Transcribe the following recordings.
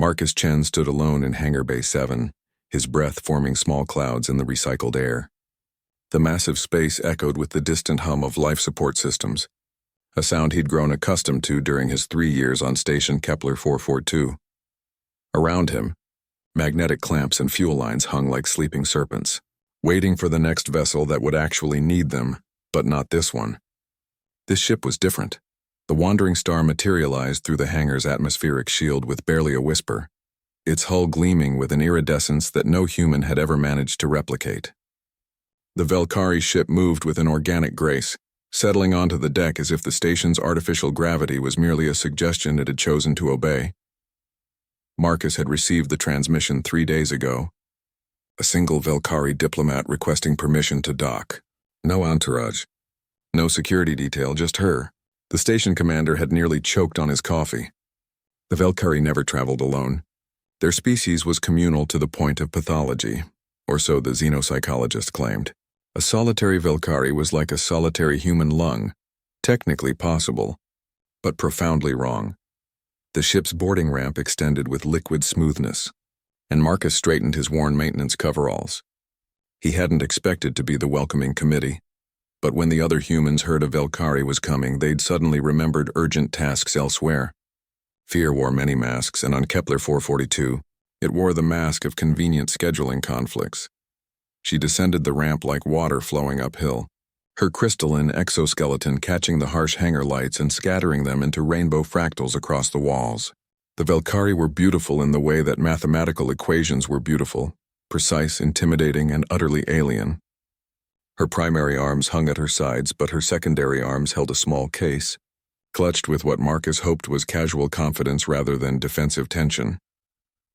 Marcus Chen stood alone in Hangar Bay 7, his breath forming small clouds in the recycled air. The massive space echoed with the distant hum of life support systems, a sound he'd grown accustomed to during his 3 years on station Kepler 442. Around him, magnetic clamps and fuel lines hung like sleeping serpents, waiting for the next vessel that would actually need them, but not this one. This ship was different. The wandering star materialized through the hangar's atmospheric shield with barely a whisper, its hull gleaming with an iridescence that no human had ever managed to replicate. The Velkari ship moved with an organic grace, settling onto the deck as if the station's artificial gravity was merely a suggestion it had chosen to obey. Marcus had received the transmission 3 days ago. A single Velkari diplomat requesting permission to dock. No entourage. No security detail, just her. The station commander had nearly choked on his coffee. The Velkari never traveled alone. Their species was communal to the point of pathology, or so the xenopsychologist claimed. A solitary Velkari was like a solitary human lung, technically possible, but profoundly wrong. The ship's boarding ramp extended with liquid smoothness, and Marcus straightened his worn maintenance coveralls. He hadn't expected to be the welcoming committee, but when the other humans heard a Velkari was coming, they'd suddenly remembered urgent tasks elsewhere. Fear wore many masks, and on Kepler 442, it wore the mask of convenient scheduling conflicts. She descended the ramp like water flowing uphill, her crystalline exoskeleton catching the harsh hangar lights and scattering them into rainbow fractals across the walls. The Velkari were beautiful in the way that mathematical equations were beautiful, precise, intimidating, and utterly alien. Her primary arms hung at her sides, but her secondary arms held a small case, clutched with what Marcus hoped was casual confidence rather than defensive tension.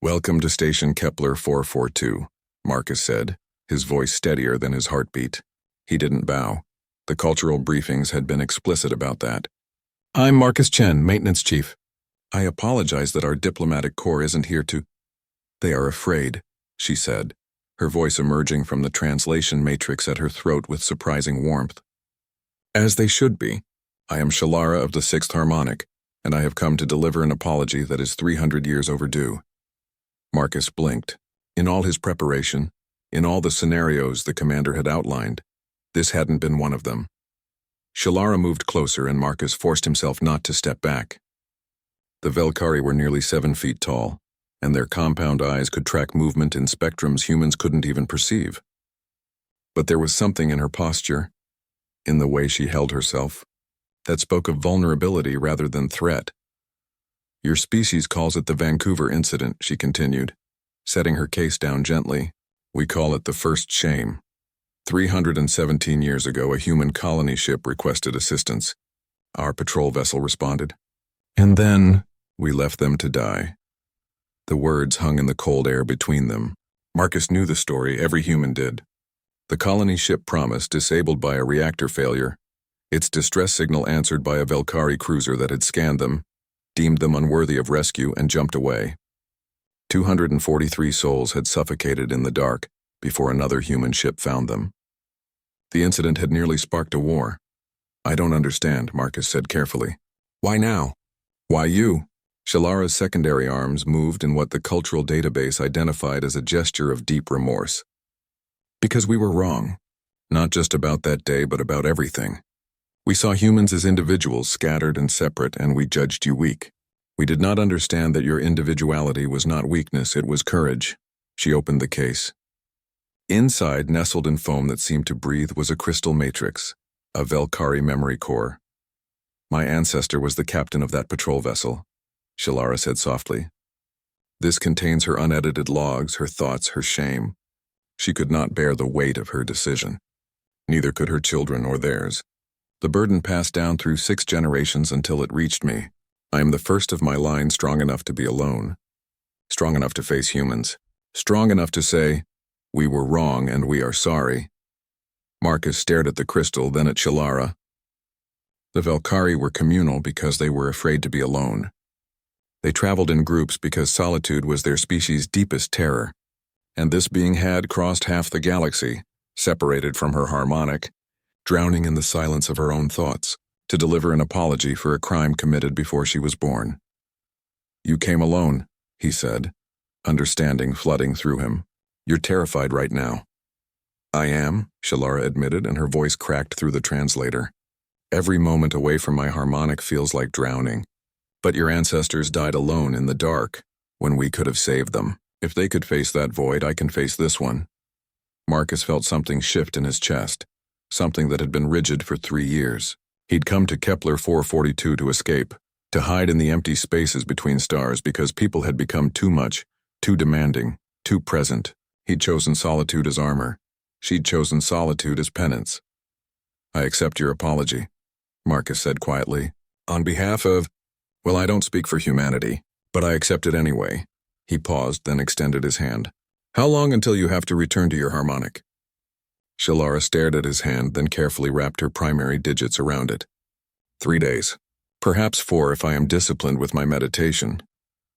"Welcome to Station Kepler 442, Marcus said, his voice steadier than his heartbeat. He didn't bow. The cultural briefings had been explicit about that. "I'm Marcus Chen, Maintenance Chief. I apologize that our diplomatic corps isn't here to—" "They are afraid," she said, her voice emerging from the translation matrix at her throat with surprising warmth. "As they should be. I am Shalara of the Sixth Harmonic, and I have come to deliver an apology that is 300 years overdue." Marcus blinked. In all his preparation, in all the scenarios the commander had outlined, this hadn't been one of them. Shalara moved closer, and Marcus forced himself not to step back. The Velkari were nearly 7 feet tall, and their compound eyes could track movement in spectrums humans couldn't even perceive. But there was something in her posture, in the way she held herself, that spoke of vulnerability rather than threat. "Your species calls it the Vancouver incident," she continued, setting her case down gently. "We call it the first shame. 317 years ago, a human colony ship requested assistance. Our patrol vessel responded. And then we left them to die." The words hung in the cold air between them. Marcus knew the story, every human did. The colony ship Promise, disabled by a reactor failure, its distress signal answered by a Velkari cruiser that had scanned them, deemed them unworthy of rescue, and jumped away. 243 souls had suffocated in the dark before another human ship found them. The incident had nearly sparked a war. "I don't understand," Marcus said carefully. "Why now? Why you?" Shalara's secondary arms moved in what the cultural database identified as a gesture of deep remorse. "Because we were wrong. Not just about that day, but about everything. We saw humans as individuals, scattered and separate, and we judged you weak. We did not understand that your individuality was not weakness, it was courage." She opened the case. Inside, nestled in foam that seemed to breathe, was a crystal matrix, a Velkari memory core. "My ancestor was the captain of that patrol vessel," Shalara said softly. "This contains her unedited logs, her thoughts, her shame. She could not bear the weight of her decision. Neither could her children or theirs. The burden passed down through 6 generations until it reached me. I am the first of my line strong enough to be alone, strong enough to face humans, strong enough to say, 'We were wrong and we are sorry.'" Marcus stared at the crystal, then at Shalara. The Velkari were communal because they were afraid to be alone. They traveled in groups because solitude was their species' deepest terror, and this being had crossed half the galaxy, separated from her harmonic, drowning in the silence of her own thoughts, to deliver an apology for a crime committed before she was born. "You came alone," he said, understanding flooding through him. You're terrified right now. I am, Shalara admitted, and her voice cracked through the translator. Every moment away from my harmonic feels like drowning. But your ancestors died alone in the dark, when we could have saved them. If they could face that void, I can face this one. Marcus felt something shift in his chest, something that had been rigid for 3 years. He'd come to Kepler 442 to escape, to hide in the empty spaces between stars because people had become too much, too demanding, too present. He'd chosen solitude as armor. She'd chosen solitude as penance. I accept your apology, Marcus said quietly. On behalf of, well, I don't speak for humanity, but I accept it anyway. He paused, then extended his hand. How long until you have to return to your harmonic? Shalara stared at his hand, then carefully wrapped her primary digits around it. 3 days. Perhaps 4 if I am disciplined with my meditation.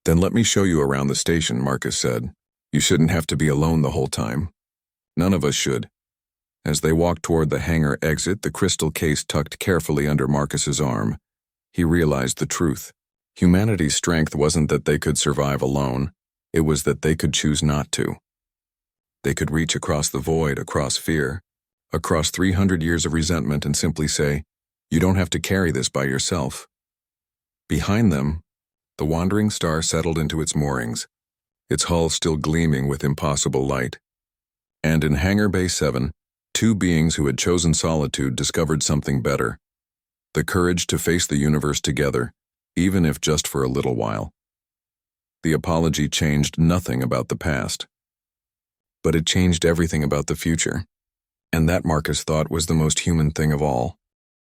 Then let me show you around the station, Marcus said. You shouldn't have to be alone the whole time. None of us should. As they walked toward the hangar exit, the crystal case tucked carefully under Marcus's arm, he realized the truth. Humanity's strength wasn't that they could survive alone, it was that they could choose not to. They could reach across the void, across fear, across 300 years of resentment and simply say, you don't have to carry this by yourself. Behind them, the wandering star settled into its moorings, its hull still gleaming with impossible light. And in Hangar Bay 7, 2 beings who had chosen solitude discovered something better. The courage to face the universe together, even if just for a little while. The apology changed nothing about the past. But it changed everything about the future. And that, Marcus thought, was the most human thing of all.